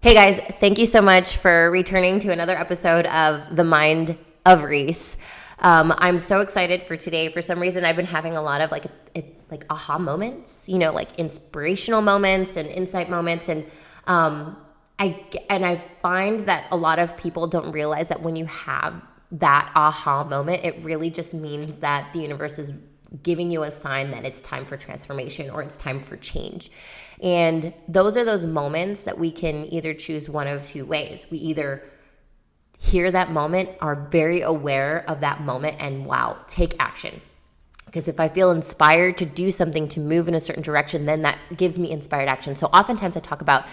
Hey guys, thank you so much for returning to another episode of The Mind of Reese. I'm so excited for today. For some reason, I've been having a lot of like aha moments, like inspirational moments and insight moments, and I find that a lot of people don't realize that when you have that aha moment, it really just means that the universe is giving you a sign that it's time for transformation or it's time for change. And those are those moments that we can either choose one of two ways. We either hear that moment, are very aware of that moment, and take action. Because if I feel inspired to do something, to move in a certain direction, then that gives me inspired action. So oftentimes I talk about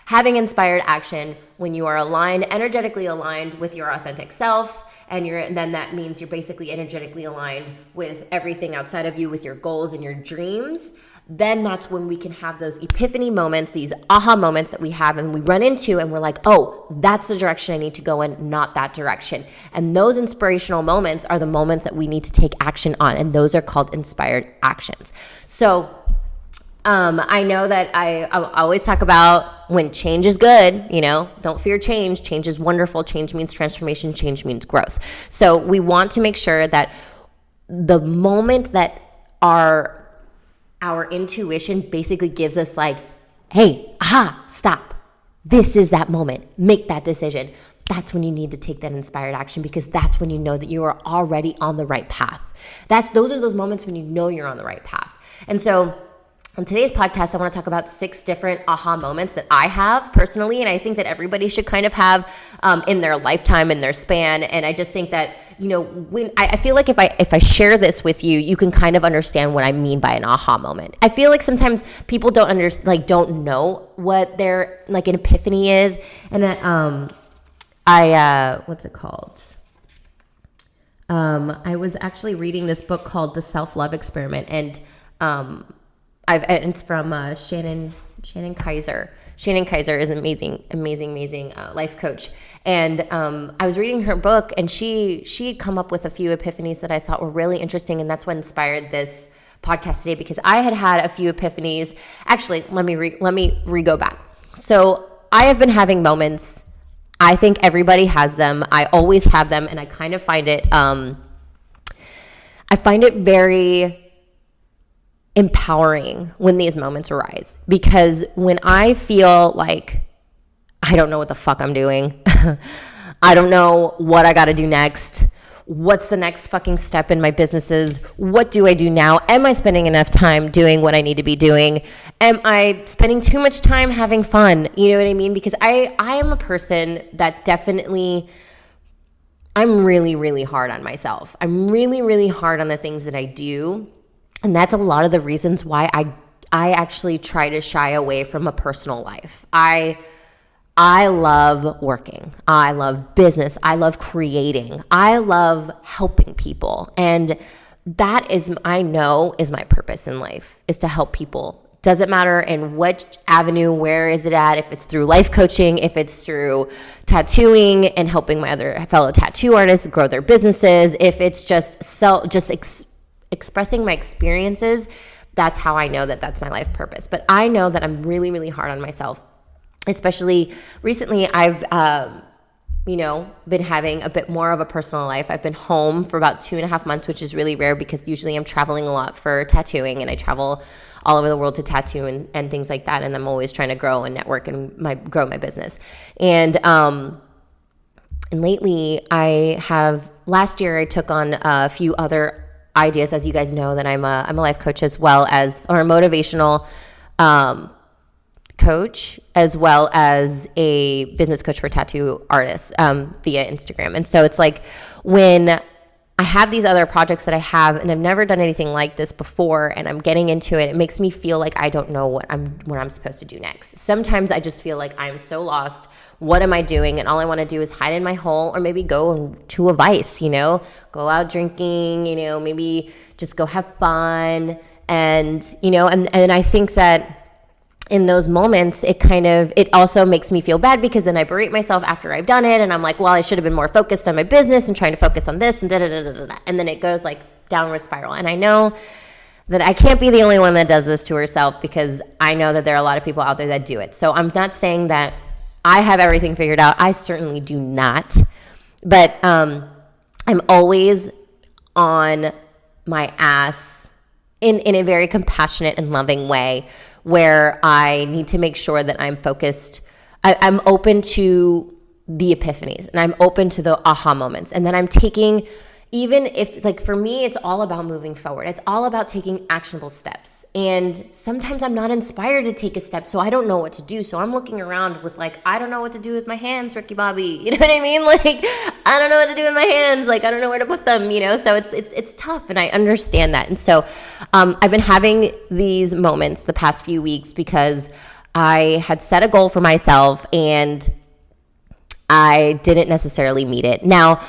having inspired action when you are energetically aligned with your authentic self, and then that means you're basically energetically aligned with everything outside of you, with your goals and your dreams. Then that's when we can have those epiphany moments, these aha moments that we have and we run into, and we're like, oh, that's the direction I need to go in, not that direction. And those inspirational moments are the moments that we need to take action on, and those are called inspired actions. So I know that I always talk about when change is good, don't fear change. Change is wonderful. Change means transformation. Change means growth. So we want to make sure that the moment that our intuition basically gives us like, hey, aha, stop. This is that moment. Make that decision. That's when you need to take that inspired action, because that's when you know that you are already on the right path. Those are those moments when you know you're on the right path. And so on today's podcast, I want to talk about 6 different aha moments that I have personally, and I think that everybody should kind of have in their lifetime, in their span. And I just think that, when I feel like if I share this with you, you can kind of understand what I mean by an aha moment. I feel like sometimes people don't know what their an epiphany is, and what's it called? I was actually reading this book called The Self-Love Experiment, and it's from Shannon Kaiser. Shannon Kaiser is an amazing life coach. And I was reading her book, and she had come up with a few epiphanies that I thought were really interesting, and that's what inspired this podcast today, because I had a few epiphanies. Actually, let me go back. So I have been having moments. I think everybody has them. I always have them, and I kind of find it very empowering when these moments arise, because when I feel like I don't know what the fuck I'm doing, I don't know what I got to do next, what's the next fucking step in my businesses, what do I do now, am I spending enough time doing what I need to be doing, am I spending too much time having fun, you know what I mean? Because I am a person that definitely, I'm really, really hard on myself. I'm really, really hard on the things that I do. And that's a lot of the reasons why I actually try to shy away from a personal life. I love working. I love business. I love creating. I love helping people. And that is, I know, is my purpose in life, is to help people. Doesn't matter in what avenue, where is it at, if it's through life coaching, if it's through tattooing and helping my other fellow tattoo artists grow their businesses, if it's just expressing my experiences. That's how I know that that's my life purpose. But I know that I'm really, really hard on myself. Especially recently, I've, been having a bit more of a personal life. I've been home for about 2.5 months, which is really rare, because usually I'm traveling a lot for tattooing, and I travel all over the world to tattoo and things like that. And I'm always trying to grow and network and grow my business. And lately last year I took on a few other ideas. As you guys know, that I'm a life coach, or a motivational coach, as well as a business coach for tattoo artists via Instagram. And so it's like, when I have these other projects that I have, and I've never done anything like this before, and I'm getting into it, it makes me feel like I don't know what I'm supposed to do next. Sometimes I just feel like I'm so lost. What am I doing? And all I want to do is hide in my hole, or maybe go to a vice, go out drinking, maybe just go have fun. And I think that in those moments, it also makes me feel bad, because then I berate myself after I've done it, and I'm like, well, I should have been more focused on my business and trying to focus on this, and and then it goes like downward spiral. And I know that I can't be the only one that does this to herself, because I know that there are a lot of people out there that do it. So I'm not saying that I have everything figured out. I certainly do not. But I'm always on my ass in a very compassionate and loving way, where I need to make sure that I'm focused. I'm open to the epiphanies, and I'm open to the aha moments. And then I'm taking, even if, like, for me, it's all about moving forward. It's all about taking actionable steps. And sometimes I'm not inspired to take a step, so I don't know what to do. So I'm looking around with, like, I don't know what to do with my hands, Ricky Bobby. You know what I mean? Like, I don't know what to do with my hands. Like, I don't know where to put them, you know? So it's tough, and I understand that. And so I've been having these moments the past few weeks because I had set a goal for myself, and I didn't necessarily meet it. Now,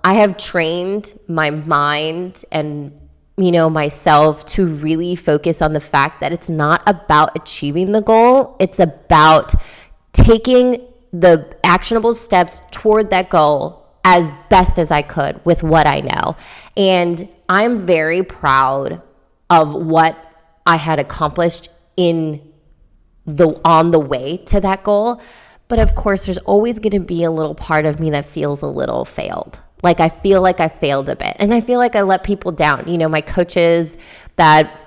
I have trained my mind and, myself to really focus on the fact that it's not about achieving the goal. It's about taking the actionable steps toward that goal as best as I could with what I know. And I'm very proud of what I had accomplished on the way to that goal. But of course, there's always going to be a little part of me that feels a little failed. Like, I feel like I failed a bit, and I feel like I let people down. My coaches that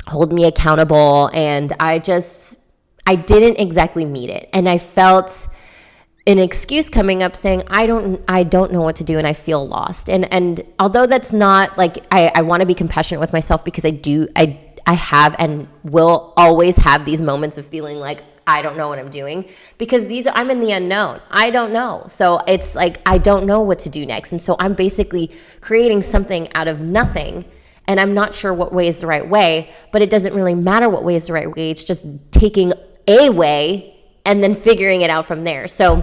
hold me accountable, and I didn't exactly meet it. And I felt an excuse coming up saying, I don't know what to do, and I feel lost. And although that's not like, I want to be compassionate with myself, because I have and will always have these moments of feeling like I don't know what I'm doing, because I'm in the unknown. I don't know. So it's like, I don't know what to do next. And so I'm basically creating something out of nothing, and I'm not sure what way is the right way, but it doesn't really matter what way is the right way. It's just taking a way and then figuring it out from there. So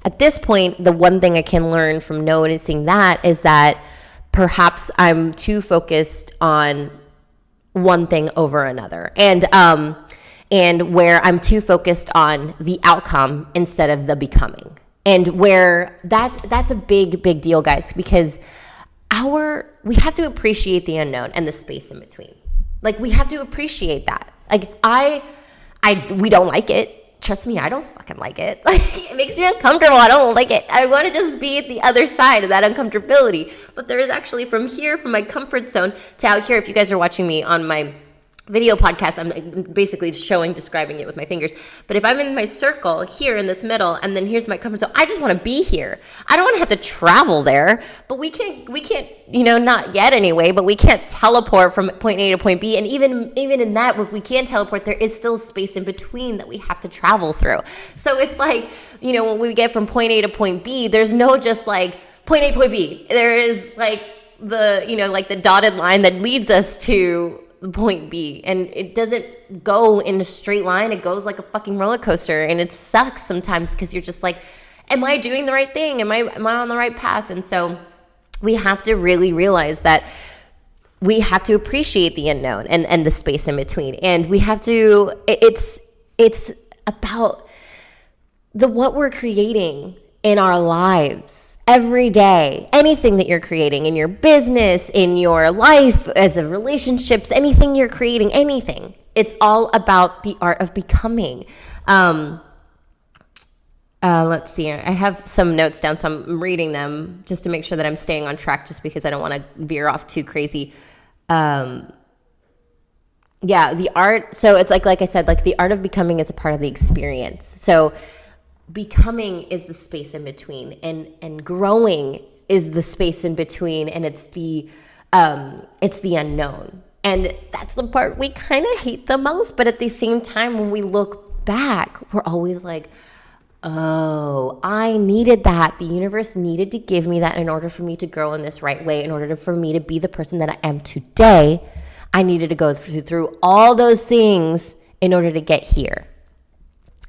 at this point, the one thing I can learn from noticing that is that perhaps I'm too focused on one thing over another. And where I'm too focused on the outcome instead of the becoming. And where that's a big, big deal, guys, because we have to appreciate the unknown and the space in between. Like, we have to appreciate that. Like, we don't like it. Trust me, I don't fucking like it. Like, it makes me uncomfortable. I don't like it. I want to just be at the other side of that uncomfortability. But there is actually, from my comfort zone to out here, if you guys are watching me on my video podcast, I'm basically describing it with my fingers. But if I'm in my circle here in this middle, and then here's my comfort zone, I just want to be here. I don't want to have to travel there. But we can't, not yet anyway, but we can't teleport from point A to point B. And even in that, if we can teleport, there is still space in between that we have to travel through. So it's like, when we get from point A to point B, there's no just like point A, point B. There is like the dotted line that leads us to point B, and it doesn't go in a straight line. It goes like a fucking roller coaster, and it sucks sometimes, because you're just like, am I doing the right thing? Am I on the right path? And so we have to really realize that we have to appreciate the unknown and the space in between. And we have to, it's about what we're creating in our lives every day. Anything that you're creating in your business, in your life, as a relationships, anything you're creating, anything. It's all about the art of becoming. Let's see. I have some notes down, so I'm reading them just to make sure that I'm staying on track, just because I don't want to veer off too crazy. The art. So it's like I said, like, the art of becoming is a part of the experience. So becoming is the space in between, and growing is the space in between, and it's the unknown. And that's the part we kind of hate the most. But at the same time, when we look back, we're always like, oh, I needed that. The universe needed to give me that in order for me to grow in this right way, in order for me to be the person that I am today. I needed to go through all those things in order to get here.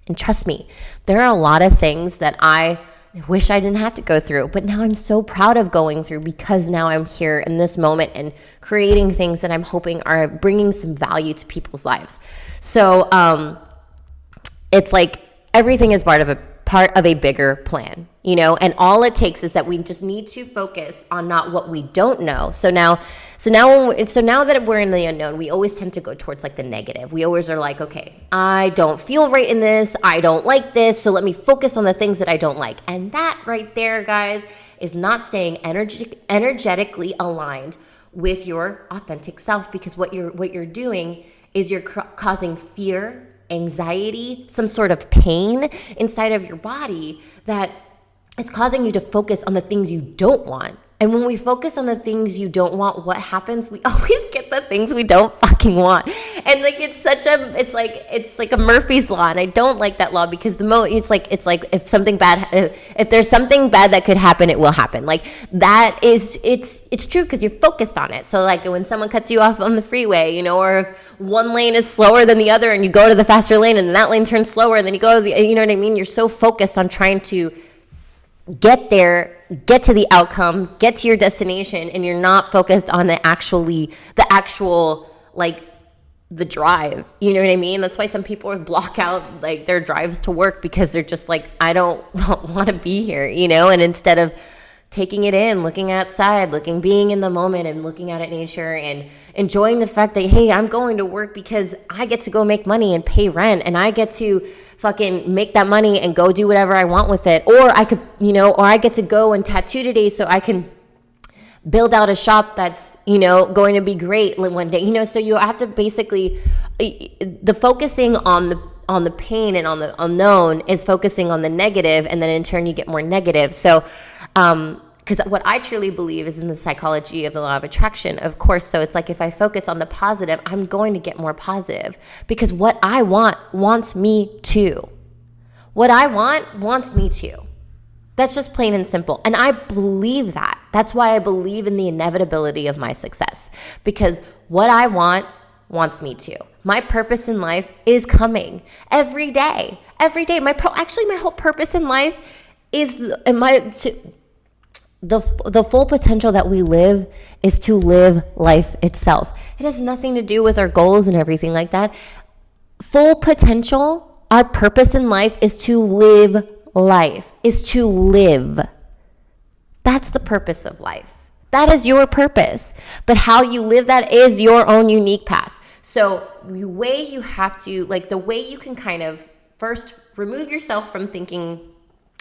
And trust me, there are a lot of things that I wish I didn't have to go through, but now I'm so proud of going through, because now I'm here in this moment and creating things that I'm hoping are bringing some value to people's lives. So it's like everything is part part of a bigger plan, and all it takes is that we just need to focus on not what we don't know. So now that we're in the unknown, we always tend to go towards like the negative. We always are like, okay, I don't feel right in this. I don't like this. So let me focus on the things that I don't like. And that right there, guys, is not staying energetically aligned with your authentic self, because what you're doing is you're causing fear, anxiety, some sort of pain inside of your body that is causing you to focus on the things you don't want. And when we focus on the things you don't want, what happens? We always get the things we don't fucking want. And like it's like a Murphy's Law, and I don't like that law, because it's like if there's something bad that could happen, it will happen. Like that is it's true, because you're focused on it. So like when someone cuts you off on the freeway, or if one lane is slower than the other and you go to the faster lane and then that lane turns slower and then you go to the, you know what I mean? You're so focused on trying to get there, get to the outcome, get to your destination, and you're not focused on the actual like the drive. You know what I mean? That's why some people block out like their drives to work, because they're just like, I don't want to be here, and instead of taking it in, looking outside, being in the moment and looking out at nature and enjoying the fact that, hey, I'm going to work because I get to go make money and pay rent, and I get to fucking make that money and go do whatever I want with it. Or I could, or I get to go and tattoo today so I can build out a shop that's, going to be great one day, so you have to basically, the focusing on the pain and on the unknown is focusing on the negative, and then in turn you get more negative. So, because what I truly believe is in the psychology of the law of attraction, of course. So it's like, if I focus on the positive, I'm going to get more positive, because what I want wants me to. What I want wants me to. That's just plain and simple. And I believe that. That's why I believe in the inevitability of my success, because what I want wants me to. My purpose in life is coming every day. Every day. My whole purpose in life is the full potential that we live is to live life itself. It has nothing to do with our goals and everything like that. Full potential, our purpose in life is to live life, is to live. That's the purpose of life. That is your purpose. But how you live that is your own unique path. So the way you have to, like the way you can kind of first remove yourself from thinking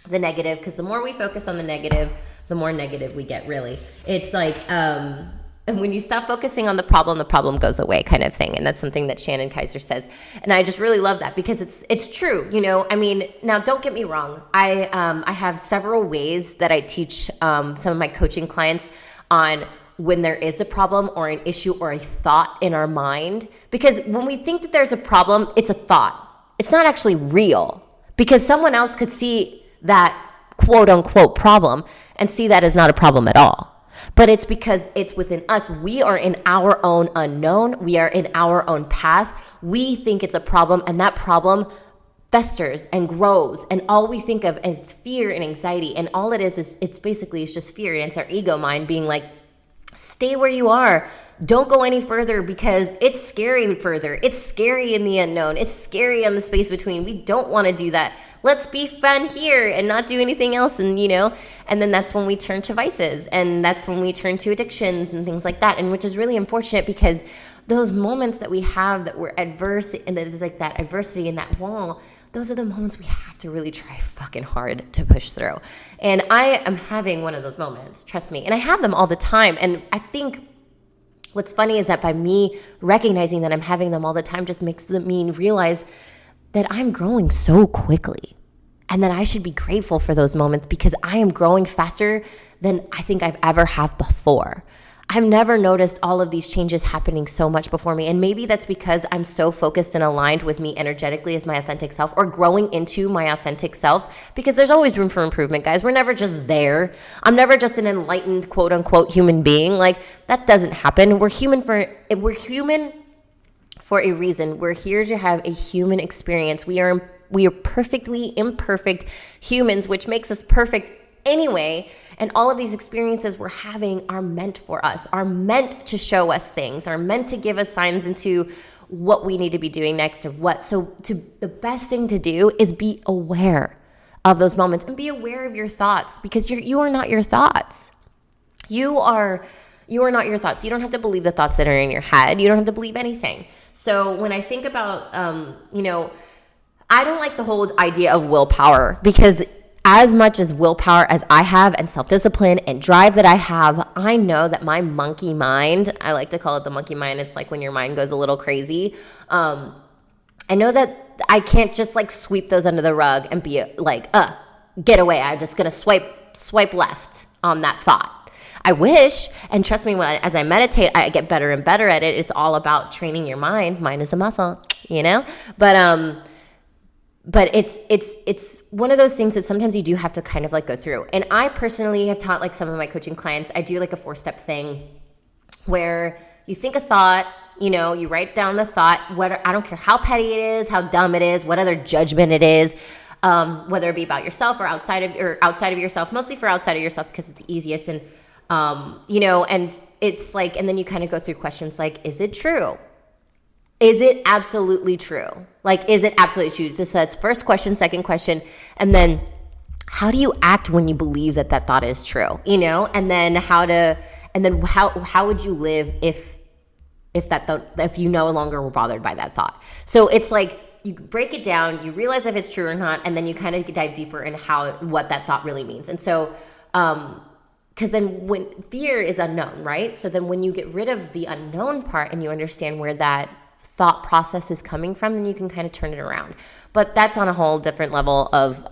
the negative, because the more we focus on the negative, the more negative we get, really. It's like, and when you stop focusing on the problem goes away, kind of thing. And that's something that Shannon Kaiser says. And I just really love that, because it's true. I mean, now don't get me wrong. I have several ways that I teach some of my coaching clients on when there is a problem or an issue or a thought in our mind. Because when we think that there's a problem, it's a thought. It's not actually real, because someone else could see that quote unquote problem and see that as not a problem at all. But it's because it's within us. We are in our own unknown. We are in our own path. We think it's a problem, and that problem festers and grows. And all we think of is fear and anxiety. And all it is it's just fear. And it's our ego mind being like, stay where you are. Don't go any further, because it's scary further. It's scary in the unknown. It's scary on the space between. We don't want to do that. Let's be fun here and not do anything else. And, and then that's when we turn to vices, and that's when we turn to addictions and things like that. And which is really unfortunate, because those moments that we have that we're adverse, and that is like that adversity and that wall, those are the moments we have to really try fucking hard to push through. And I am having one of those moments, trust me. And I have them all the time. And I think what's funny is that by me recognizing that I'm having them all the time just makes me realize that I'm growing so quickly, and that I should be grateful for those moments, because I am growing faster than I think I've ever have before. I've never noticed all of these changes happening so much before me. And maybe that's because I'm so focused and aligned with me energetically as my authentic self, or growing into my authentic self, because there's always room for improvement, guys. We're never just there. I'm never just an enlightened, quote unquote, human being. Like, that doesn't happen. We're human for a reason. We're here to have a human experience. We are perfectly imperfect humans, which makes us perfect anyway. And all of these experiences we're having are meant for us, are meant to show us things, are meant to give us signs into what we need to be doing next, or what. So the best thing to do is be aware of those moments, and be aware of your thoughts, because you are not your thoughts. You are not your thoughts. You don't have to believe the thoughts that are in your head. You don't have to believe anything. So when I think about, I don't like the whole idea of willpower, because as much as willpower as I have and self-discipline and drive that I have, I know that my monkey mind, I like to call it the monkey mind. It's like when your mind goes a little crazy. I know that I can't just like sweep those under the rug and be like, get away. I'm just going to swipe left on that thought. I wish, and trust me, as I meditate, I get better and better at it. It's all about training your mind. Mind is a muscle, But it's one of those things that sometimes you do have to kind of like go through. And I personally have taught like some of my coaching clients, I do like a 4-step thing where you think a thought, you write down the thought, I don't care how petty it is, how dumb it is, what other judgment it is, whether it be about yourself or outside of yourself, mostly for outside of yourself because it's easiest. And, and it's like, and then you kind of go through questions like, is it true? Is it absolutely true? Like, is it absolutely true? So that's first question, second question. And then how do you act when you believe that thought is true? And then how would you live if you no longer were bothered by that thought? So it's like you break it down, you realize if it's true or not, and then you kind of dive deeper in what that thought really means. And so, because then when fear is unknown, right? So then when you get rid of the unknown part and you understand where that thought process is coming from, then you can kind of turn it around. But that's on a whole different level of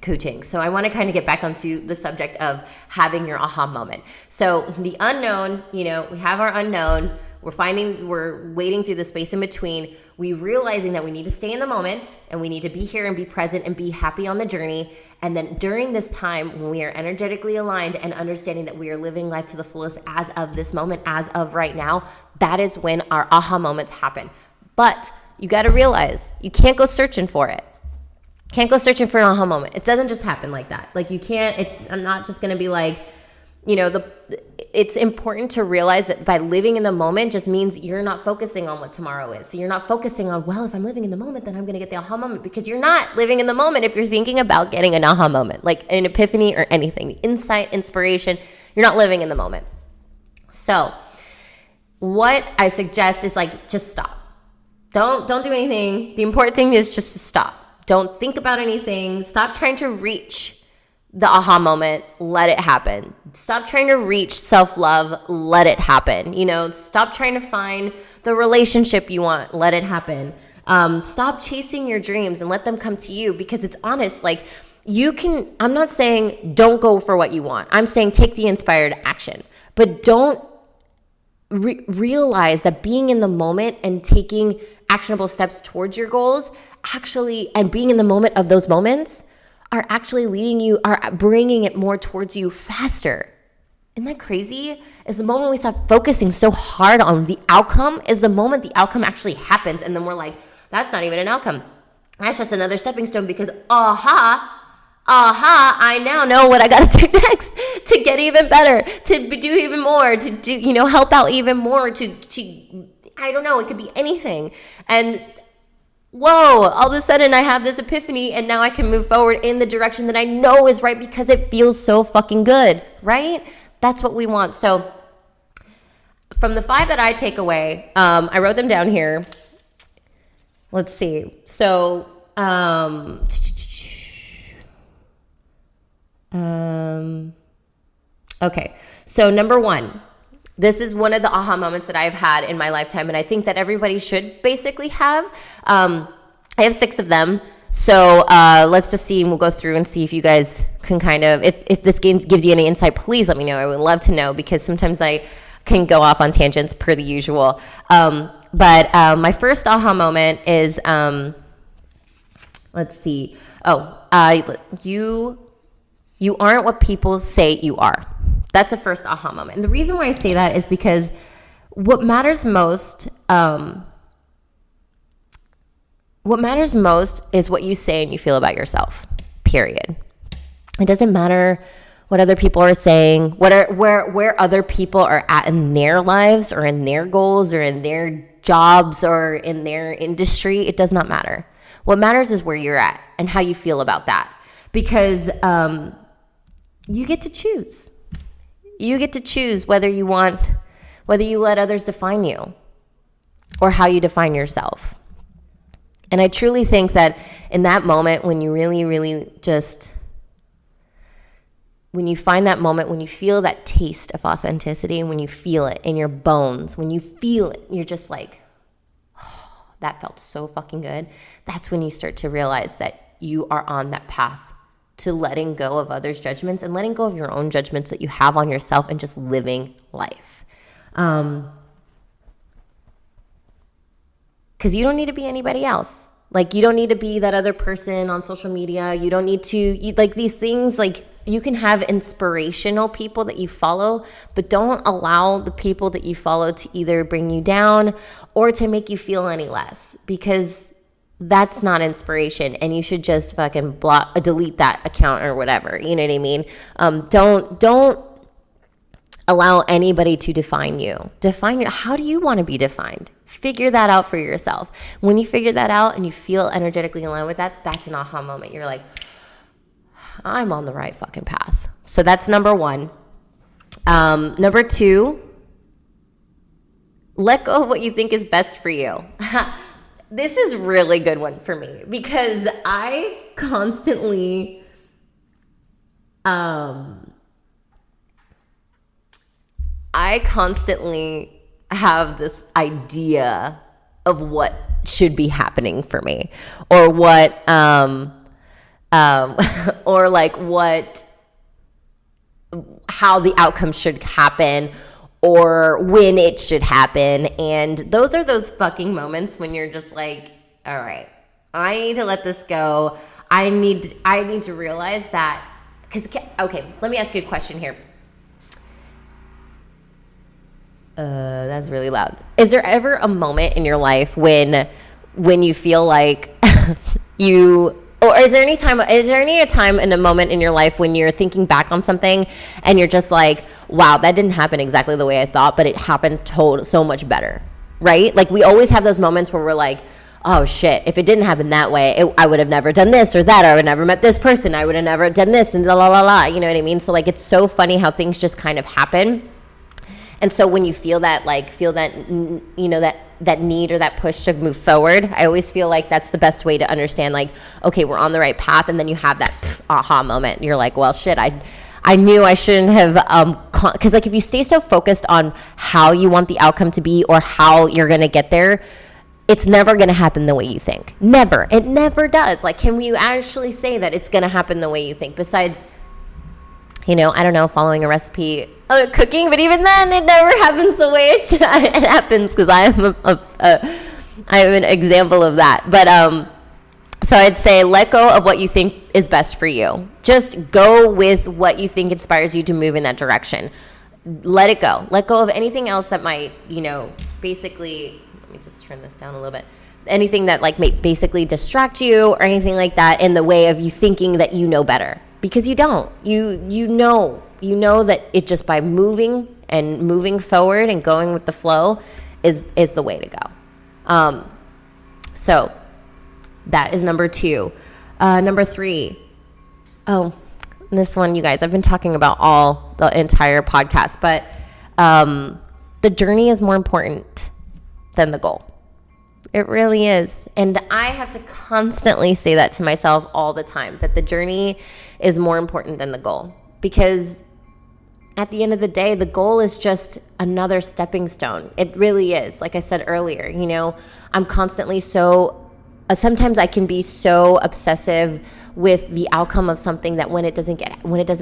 coaching. So I want to kind of get back onto the subject of having your aha moment. So the unknown, we have our unknown. We're wading through the space in between. We realizing that we need to stay in the moment and we need to be here and be present and be happy on the journey. And then during this time, when we are energetically aligned and understanding that we are living life to the fullest as of this moment, as of right now, that is when our aha moments happen. But you got to realize you can't go searching for it. Can't go searching for an aha moment. It doesn't just happen like that. Like you can't, it's not just going to be like, it's important to realize that by living in the moment just means you're not focusing on what tomorrow is. So you're not focusing on, well, if I'm living in the moment, then I'm going to get the aha moment, because you're not living in the moment if you're thinking about getting an aha moment, like an epiphany or anything, the insight, inspiration, you're not living in the moment. So what I suggest is like, just stop. Don't do anything. The important thing is just to stop. Don't think about anything. Stop trying to reach the aha moment. Let it happen. Stop trying to reach self-love. Let it happen. Stop trying to find the relationship you want. Let it happen. Stop chasing your dreams and let them come to you, because it's honest. Like I'm not saying don't go for what you want. I'm saying take the inspired action, but don't realize that being in the moment and taking actionable steps towards your goals and being in the moment of those moments are actually bringing it more towards you faster. Isn't that crazy? Is the moment we stop focusing so hard on the outcome is the moment the outcome actually happens. And then we're like, that's not even an outcome. That's just another stepping stone, because I now know what I got to do next to get even better, to do even more, to do, help out even more, to I don't know, it could be anything. And whoa, all of a sudden I have this epiphany, and now I can move forward in the direction that I know is right because it feels so fucking good, right? That's what we want. So from the 5 that I take away, I wrote them down here. Let's see. So, okay. So number 1, this is one of the aha moments that I've had in my lifetime, and I think that everybody should basically have. I have 6 of them. So let's just see, and we'll go through and see if you guys can kind of, if this game gives you any insight, please let me know. I would love to know, because sometimes I can go off on tangents per the usual. But my first aha moment is, let's see. You aren't what people say you are. That's a first aha moment. And the reason why I say that is because what matters most is what you say and you feel about yourself, period. It doesn't matter what other people are saying, where other people are at in their lives or in their goals or in their jobs or in their industry, it does not matter. What matters is where you're at and how you feel about that. Because you get to choose. You get to choose whether you let others define you or how you define yourself. And I truly think that in that moment, when you really, really just, when you find that moment, when you feel that taste of authenticity, when you feel it in your bones, when you feel it, you're just like, oh, that felt so fucking good. That's when you start to realize that you are on that path to letting go of others' judgments and letting go of your own judgments that you have on yourself and just living life. Because you don't need to be anybody else. Like, you don't need to be that other person on social media. You don't need to, like, these things, like, you can have inspirational people that you follow, but don't allow the people that you follow to either bring you down or to make you feel any less, because that's not inspiration, and you should just fucking delete that account or whatever. You know what I mean? Don't allow anybody to define you. How do you want to be defined? Figure that out for yourself. When you figure that out and you feel energetically aligned with that, that's an aha moment. You're like, I'm on the right fucking path. So that's number one. Number two, let go of what you think is best for you. This is really good one for me, because I constantly have this idea of what should be happening for me, or what or like how the outcome should happen, or when it should happen. And those are those fucking moments when you're just like, all right, I need to let this go. I need to realize that, okay, let me ask you a question here. That's really loud. Is there ever a moment in your life when you feel like or is there any time in a moment in your life when you're thinking back on something and you're just like, wow, that didn't happen exactly the way I thought, but it happened so much better, right? Like, we always have those moments where we're like, oh shit, if it didn't happen that way, I would have never done this or that, or I would have never met this person, I would have never done this, and la la la, you know what I mean? So like, it's so funny how things just kind of happen. And so when you feel that, you know, that need or that push to move forward, I always feel like that's the best way to understand, like, okay, we're on the right path. And then you have that aha moment. You're like, well, shit, I knew I shouldn't have, because like, if you stay so focused on how you want the outcome to be or how you're going to get there, it's never going to happen the way you think. Never. It never does. Like, can we actually say that it's going to happen the way you think? Besides, you know, I don't know, following a recipe, cooking, but even then it never happens the way it happens, because I am I am an example of that. But so I'd say let go of what you think is best for you. Just go with what you think inspires you to move in that direction. Let it go. Let go of anything else that might, you know, basically, let me just turn this down a little bit. Anything that like may basically distract you or anything like that in the way of you thinking that you know better. Because you don't. You know that it just by moving forward and going with the flow is the way to go. So that is number two. Number three. Oh, this one, you guys, I've been talking about all the entire podcast, but the journey is more important than the goal. It really is. And I have to constantly say that to myself all the time, that the journey is more important than the goal. Because at the end of the day, the goal is just another stepping stone. It really is. Like I said earlier, you know, I'm constantly sometimes I can be so obsessive with the outcome of something that when it doesn't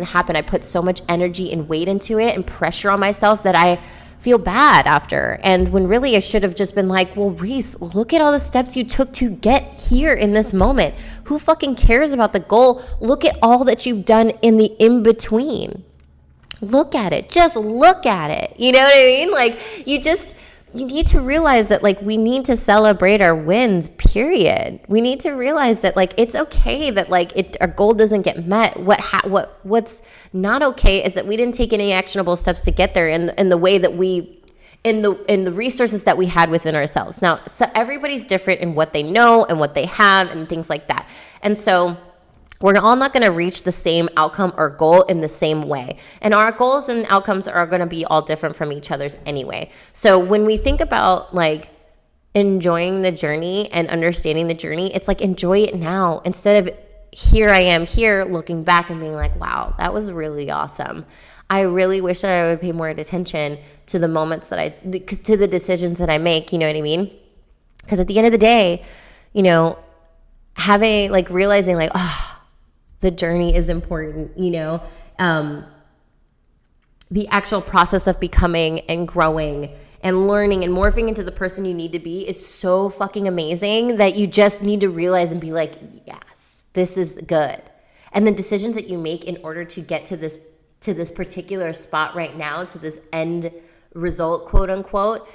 happen, I put so much energy and weight into it and pressure on myself that I feel bad after. And when really I should have just been like, well, Reese, look at all the steps you took to get here in this moment. Who fucking cares about the goal? Look at all that you've done in the in-between. Look at it. Just look at it. You know what I mean? Like, you need to realize that, like, we need to celebrate our wins, period. We need to realize that, like, it's okay that, like, our goal doesn't get met. What's not okay is that we didn't take any actionable steps to get there in the way that we in the resources that we had within ourselves. Now, so everybody's different in what they know and what they have and things like that. And so we're all not going to reach the same outcome or goal in the same way. And our goals and outcomes are going to be all different from each other's anyway. So when we think about like enjoying the journey and understanding the journey, it's like enjoy it now instead of here I am here looking back and being like, wow, that was really awesome. I really wish that I would pay more attention to the moments to the decisions that I make, you know what I mean? Because at the end of the day, you know, realizing like, oh, the journey is important, you know? The actual process of becoming and growing and learning and morphing into the person you need to be is so fucking amazing that you just need to realize and be like, yes, this is good. And the decisions that you make in order to get to this particular spot right now, to this end result, quote unquote,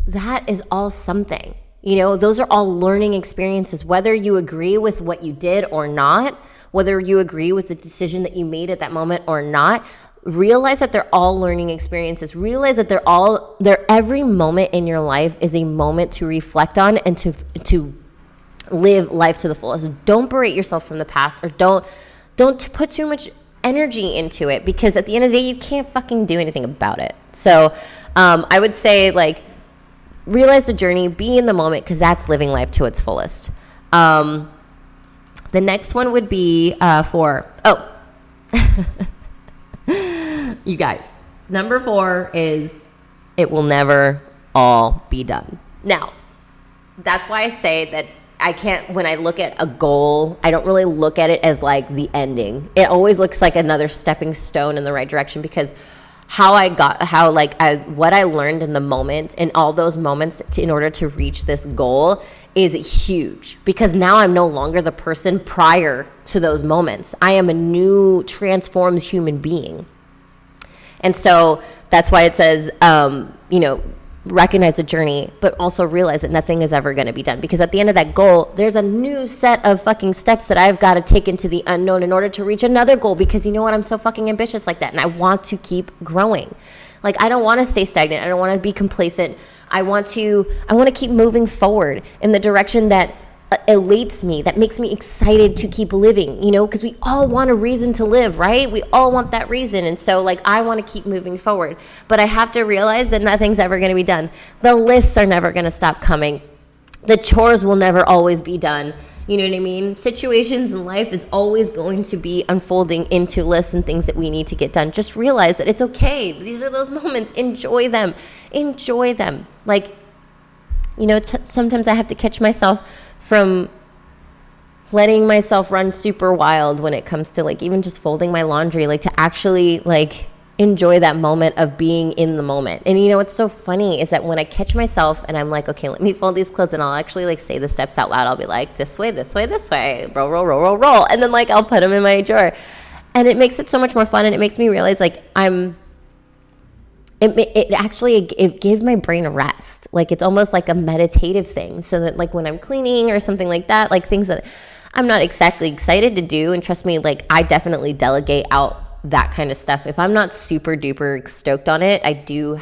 that is all something. You know, those are all learning experiences, whether you agree with what you did or not, whether you agree with the decision that you made at that moment or not. Realize that they're all learning experiences. Realize that every moment in your life is a moment to reflect on and to live life to the fullest. Don't berate yourself from the past, or don't put too much energy into it, because at the end of the day, you can't fucking do anything about it. So I would say, like, realize the journey, be in the moment, because that's living life to its fullest. The next one would be you guys, number 4 is it will never all be done. Now, that's why I say that I can't, when I look at a goal, I don't really look at it as like the ending. It always looks like another stepping stone in the right direction, because what I learned in the moment, in all those moments in order to reach this goal is huge, because now I'm no longer the person prior to those moments. I am a new transformed human being. And so that's why it says, recognize the journey, but also realize that nothing is ever going to be done, because at the end of that goal, there's a new set of fucking steps that I've got to take into the unknown in order to reach another goal, because you know what? I'm so fucking ambitious like that, and I want to keep growing. Like, I don't want to stay stagnant. I don't want to be complacent. I want to keep moving forward in the direction that elates me, that makes me excited to keep living, you know, because we all want a reason to live, right? We all want that reason. And so, like, I want to keep moving forward, but I have to realize that nothing's ever going to be done. The lists are never going to stop coming. The chores will never always be done. You know what I mean? Situations in life is always going to be unfolding into lists and things that we need to get done. Just realize that it's okay. These are those moments. Enjoy them. Enjoy them. Like, you know, sometimes I have to catch myself from letting myself run super wild when it comes to, like, even just folding my laundry, like, to actually, like, enjoy that moment of being in the moment. And you know what's so funny is that when I catch myself and I'm like, okay, let me fold these clothes, and I'll actually, like, say the steps out loud. I'll be like, this way, this way, this way, roll, roll, roll, roll, roll, and then, like, I'll put them in my drawer, and it makes it so much more fun, and it makes me realize, like, it gave my brain a rest. Like, it's almost like a meditative thing, so that, like, when I'm cleaning or something like that, like, things that I'm not exactly excited to do, and trust me, like, I definitely delegate out that kind of stuff. If I'm not super duper stoked on it, I do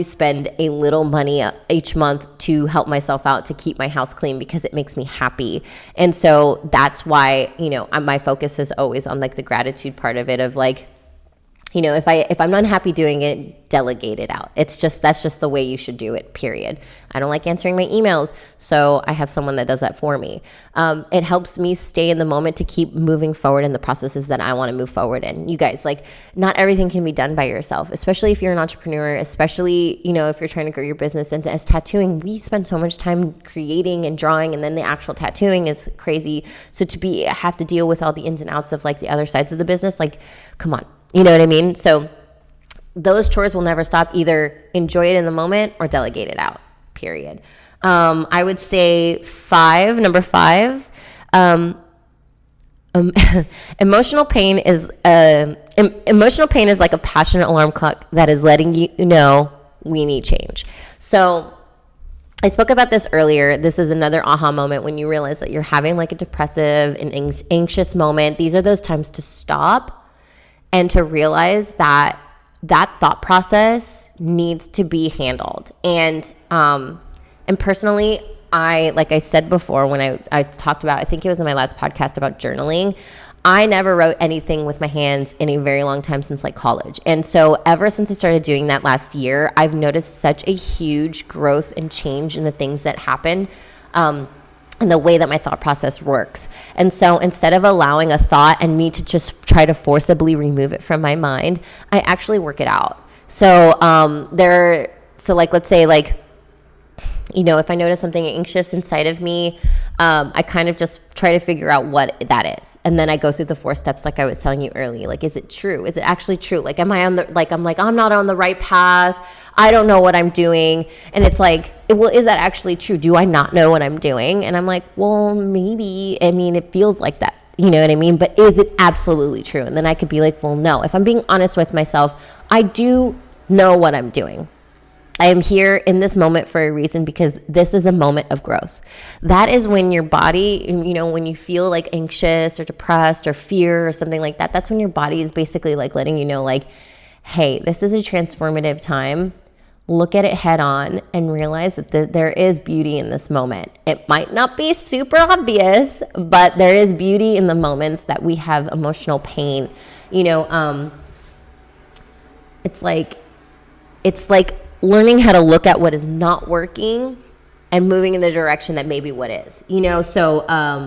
spend a little money each month to help myself out, to keep my house clean, because it makes me happy. And so that's why, you know, my focus is always on, like, the gratitude part of it, of, like, you know, if I'm not happy doing it, delegate it out. That's just the way you should do it, period. I don't like answering my emails, so I have someone that does that for me. It helps me stay in the moment to keep moving forward in the processes that I want to move forward in. You guys, like, not everything can be done by yourself, especially if you're an entrepreneur, especially, you know, if you're trying to grow your business. And as tattooing, we spend so much time creating and drawing, and then the actual tattooing is crazy. So have to deal with all the ins and outs of, like, the other sides of the business, like, come on. You know what I mean? So those chores will never stop. Either enjoy it in the moment or delegate it out, period. I would say number 5, emotional pain is like a passionate alarm clock that is letting you know we need change. So I spoke about this earlier. This is another aha moment when you realize that you're having, like, a depressive and anxious moment. These are those times to stop and to realize that that thought process needs to be handled. And personally, like I said before, when I talked about, I think it was in my last podcast about journaling, I never wrote anything with my hands in a very long time since like college. And so ever since I started doing that last year, I've noticed such a huge growth and change in the things that happen, and the way that my thought process works. And so instead of allowing a thought and me to just try to forcibly remove it from my mind, I actually work it out. So like, let's say like, you know, if I notice something anxious inside of me, I kind of just try to figure out what that is. And then I go through the 4 steps like I was telling you earlier. Like, is it true? Is it actually true? Like, am I on the, like, I'm not on the right path. I don't know what I'm doing. And it's like, well, is that actually true? Do I not know what I'm doing? And I'm like, well, maybe. I mean, it feels like that. You know what I mean? But is it absolutely true? And then I could be like, well, no. If I'm being honest with myself, I do know what I'm doing. I am here in this moment for a reason, because this is a moment of growth. That is when your body, you know, when you feel like anxious or depressed or fear or something like that, that's when your body is basically like letting you know, like, hey, this is a transformative time. Look at it head on and realize that there is beauty in this moment. It might not be super obvious, but there is beauty in the moments that we have emotional pain. You know, it's like learning how to look at what is not working and moving in the direction that maybe what is, you know? So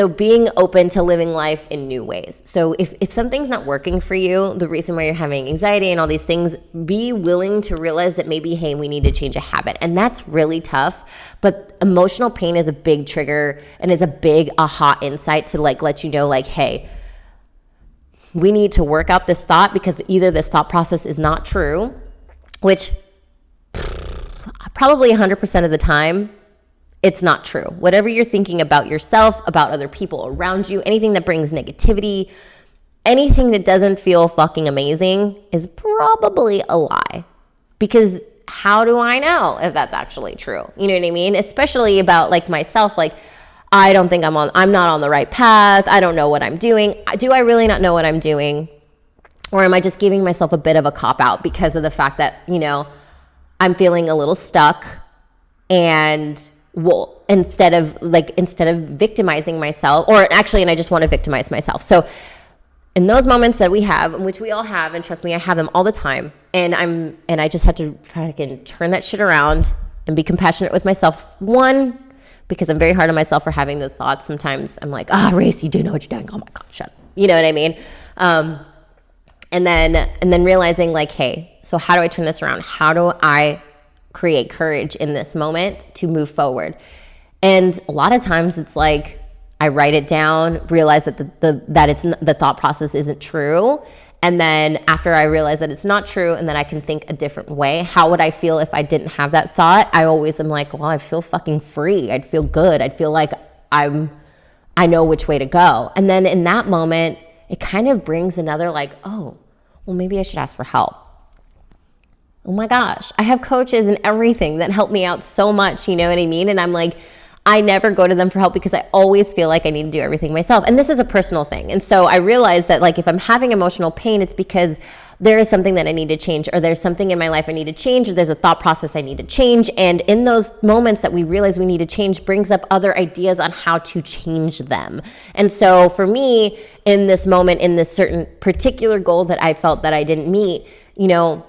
being open to living life in new ways. So if something's not working for you, the reason why you're having anxiety and all these things, be willing to realize that maybe, hey, we need to change a habit. And that's really tough. But emotional pain is a big trigger and is a big aha insight to like let you know, like, hey, we need to work out this thought, because either this thought process is not true, which probably 100% of the time, it's not true. Whatever you're thinking about yourself, about other people around you, anything that brings negativity, anything that doesn't feel fucking amazing is probably a lie. Because how do I know if that's actually true? You know what I mean? Especially about like myself, like, I don't think I'm not on the right path. I don't know what I'm doing. Do I really not know what I'm doing? Or am I just giving myself a bit of a cop-out because of the fact that, you know, I'm feeling a little stuck, and well, instead of victimizing myself, or actually, and I just want to victimize myself. So in those moments that we have, which we all have, and trust me, I have them all the time, and I just have to try to turn that shit around and be compassionate with myself. One, because I'm very hard on myself for having those thoughts. Sometimes I'm like, Race, you do know what you're doing. Oh my God, shut up. You know what I mean? And then realizing like, hey, so how do I turn this around? How do I create courage in this moment to move forward? And a lot of times it's like, I write it down, realize that the thought process isn't true. And then after I realize that it's not true and that I can think a different way, how would I feel if I didn't have that thought? I always am like, well, I feel fucking free. I'd feel good. I'd feel like I know which way to go. And then in that moment, it kind of brings another like, oh, well, maybe I should ask for help. Oh my gosh, I have coaches and everything that help me out so much, you know what I mean? And I'm like, I never go to them for help because I always feel like I need to do everything myself. And this is a personal thing. And so I realized that like if I'm having emotional pain, it's because there is something that I need to change, or there's something in my life I need to change, or there's a thought process I need to change. And in those moments that we realize we need to change brings up other ideas on how to change them. And so for me, in this moment, in this certain particular goal that I felt that I didn't meet, you know,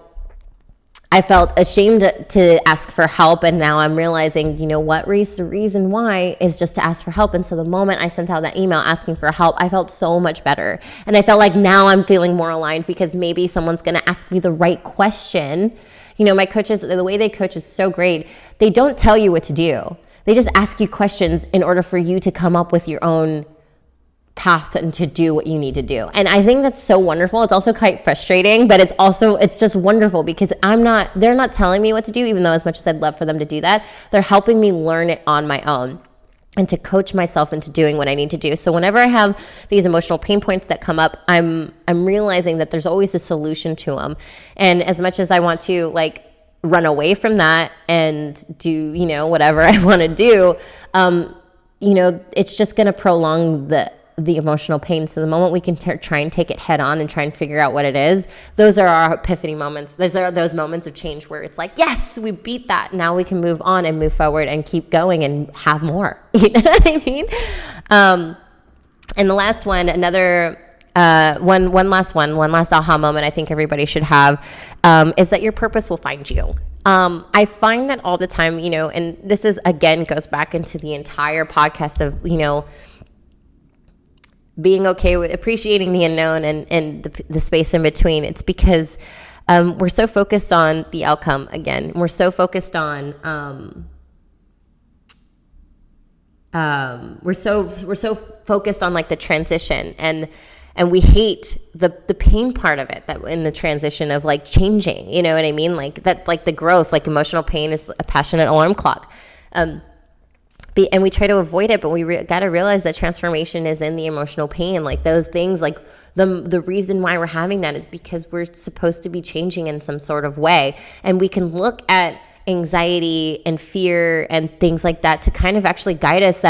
I felt ashamed to ask for help, and now I'm realizing, you know what, Reese, the reason why is just to ask for help. And so the moment I sent out that email asking for help, I felt so much better. And I felt like now I'm feeling more aligned because maybe someone's going to ask me the right question. You know, my coaches, the way they coach is so great. They don't tell you what to do. They just ask you questions in order for you to come up with your own path and to do what you need to do. And I think that's so wonderful. It's also quite frustrating, but it's just wonderful because they're not telling me what to do, even though as much as I'd love for them to do that, they're helping me learn it on my own and to coach myself into doing what I need to do. So whenever I have these emotional pain points that come up, I'm realizing that there's always a solution to them. And as much as I want to like run away from that and do, you know, whatever I want to do, you know, it's just going to prolong the emotional pain. So the moment we can try and take it head on and try and figure out what it is, those are our epiphany moments. Those are those moments of change where it's like, yes, we beat that. Now we can move on and move forward and keep going and have more. You know what I mean? And the last one, one last aha moment I think everybody should have, is that your purpose will find you. I find that all the time, you know, and this is, again, goes back into the entire podcast of, you know, being okay with appreciating the unknown and the space in between. It's because we're so focused on the outcome again. We're so focused on we're so focused on like the transition, and we hate the pain part of it, that in the transition of like changing, you know what I mean? Like that, like the growth, like emotional pain is a passionate alarm clock. And we try to avoid it, but we got to realize that transformation is in the emotional pain. Like those things, like the reason why we're having that is because we're supposed to be changing in some sort of way. And we can look at anxiety and fear and things like that to kind of actually guide us,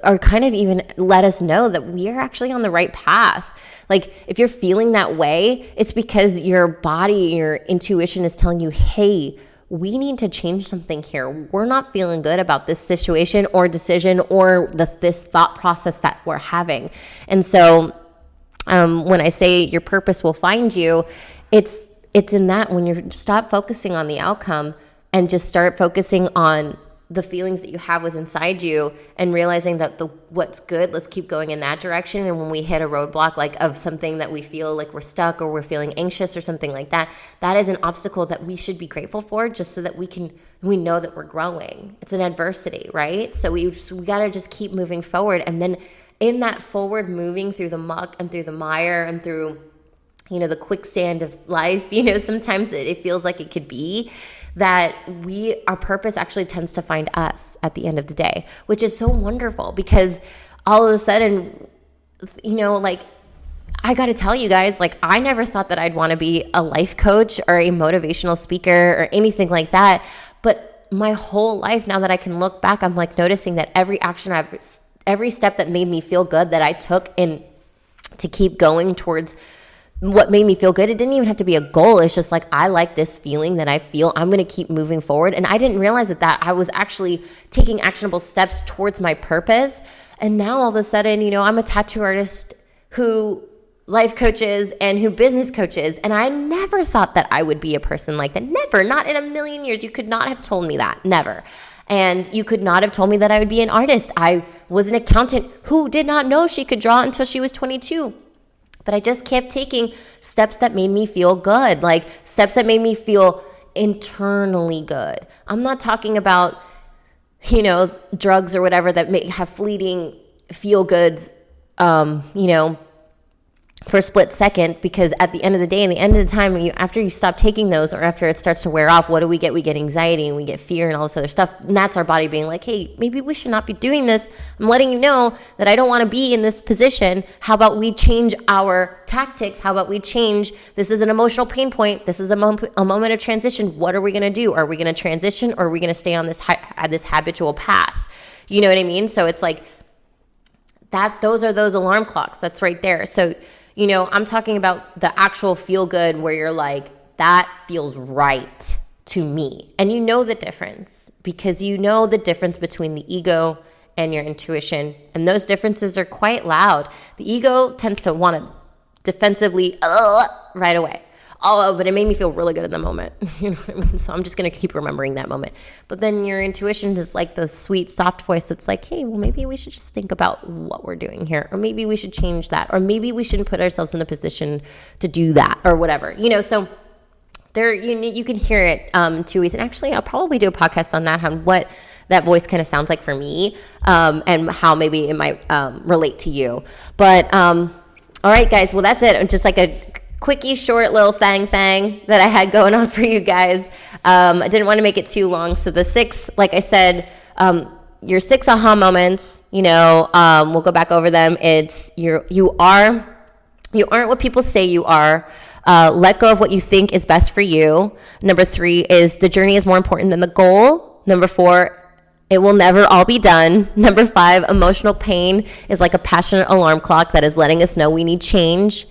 or kind of even let us know that we are actually on the right path. Like if you're feeling that way, it's because your body, your intuition is telling you, hey, we need to change something here. We're not feeling good about this situation or decision or this thought process that we're having. And so when I say your purpose will find you, it's in that when you stop focusing on the outcome and just start focusing on the feelings that you have within inside you and realizing that what's good, let's keep going in that direction. And when we hit a roadblock, like of something that we feel like we're stuck or we're feeling anxious or something like that, that is an obstacle that we should be grateful for, just so that we know that we're growing. It's an adversity, right? So we got to just keep moving forward. And then in that forward moving through the muck and through the mire and through, you know, the quicksand of life, you know, sometimes it feels like it could be, that our purpose actually tends to find us at the end of the day, which is so wonderful, because all of a sudden, you know, like, I got to tell you guys, like, I never thought that I'd want to be a life coach or a motivational speaker or anything like that. But my whole life, now that I can look back, I'm like noticing that every step that made me feel good that I took in to keep going towards what made me feel good, it didn't even have to be a goal. It's just like, I like this feeling that I feel. I'm going to keep moving forward. And I didn't realize that I was actually taking actionable steps towards my purpose. And now all of a sudden, you know, I'm a tattoo artist who life coaches and who business coaches. And I never thought that I would be a person like that. Never, not in a million years. You could not have told me that. Never. And you could not have told me that I would be an artist. I was an accountant who did not know she could draw until she was 22. But I just kept taking steps that made me feel good, like steps that made me feel internally good. I'm not talking about, you know, drugs or whatever that may have fleeting feel goods, you know, for a split second, because at the end of the day, and the end of the time, after you stop taking those, or after it starts to wear off, what do we get? We get anxiety and we get fear and all this other stuff. And that's our body being like, hey, maybe we should not be doing this. I'm letting you know that I don't want to be in this position. How about we change our tactics? How about we change? This is an emotional pain point. This is a moment of transition. What are we going to do? Are we going to transition, or are we going to stay on this habitual path? You know what I mean? So it's like that. Those are those alarm clocks. That's right there. So, you know, I'm talking about the actual feel good where you're like, that feels right to me. And you know the difference, because you know the difference between the ego and your intuition. And those differences are quite loud. The ego tends to want to defensively right away. Oh, but it made me feel really good in the moment. You know what I mean? So I'm just going to keep remembering that moment. But then your intuition is like the sweet, soft voice that's like, hey, well, maybe we should just think about what we're doing here. Or maybe we should change that. Or maybe we shouldn't put ourselves in the position to do that, or whatever. You know, so there, you can hear it in two ways. And actually, I'll probably do a podcast on that, on what that voice kind of sounds like for me, and how maybe it might relate to you. But all right, guys. Well, that's it. Just like a quickie, short little thing that I had going on for you guys. I didn't want to make it too long. So the 6, like I said, your 6 aha moments, you know, we'll go back over them. It's you aren't what people say you are. Let go of what you think is best for you. Number 3 is the journey is more important than the goal. Number 4 It will never all be done. Number 5, emotional pain is like a passionate alarm clock that is letting us know we need change.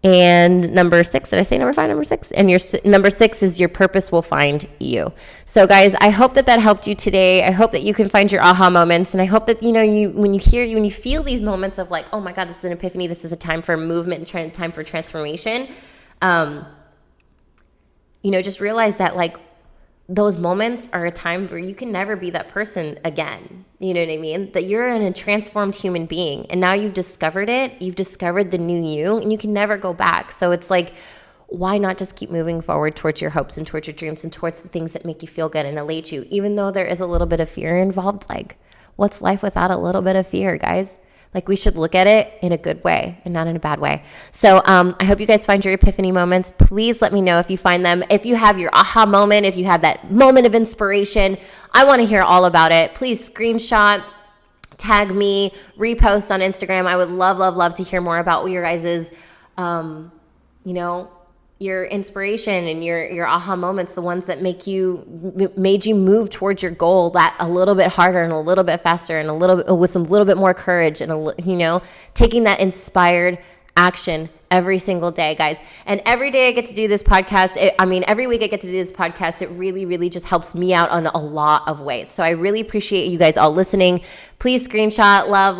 And number 6, did I say number 5, number 6? And your number 6 is your purpose will find you. So guys, I hope that helped you today. I hope that you can find your aha moments. And I hope that, when you feel these moments of like, oh my God, this is an epiphany. This is a time for movement and time for transformation. Just realize that like those moments are a time where you can never be that person again. You know what I mean? That you're a transformed human being, and now you've discovered it. You've discovered the new you, and you can never go back. So it's like, why not just keep moving forward towards your hopes and towards your dreams and towards the things that make you feel good and elate you, even though there is a little bit of fear involved? Like, what's life without a little bit of fear, guys? Like, we should look at it in a good way and not in a bad way. So I hope you guys find your epiphany moments. Please let me know if you find them. If you have your aha moment, if you have that moment of inspiration, I want to hear all about it. Please screenshot, tag me, repost on Instagram. I would love, love, love to hear more about your guys's, your inspiration and your aha moments, the ones that made you move towards your goal that a little bit harder and a little bit faster and with a little bit more courage and taking that inspired action every single day, guys. And every day I get to do this podcast. Every week I get to do this podcast. It really, really just helps me out on a lot of ways. So I really appreciate you guys all listening. Please screenshot, love,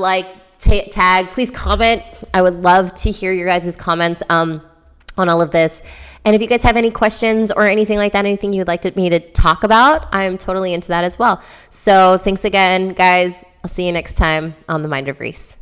tag. Please comment. I would love to hear your guys' comments on all of this. And if you guys have any questions or anything like that, anything you'd like me to talk about, I'm totally into that as well. So thanks again, guys. I'll see you next time on The Mind of Reese.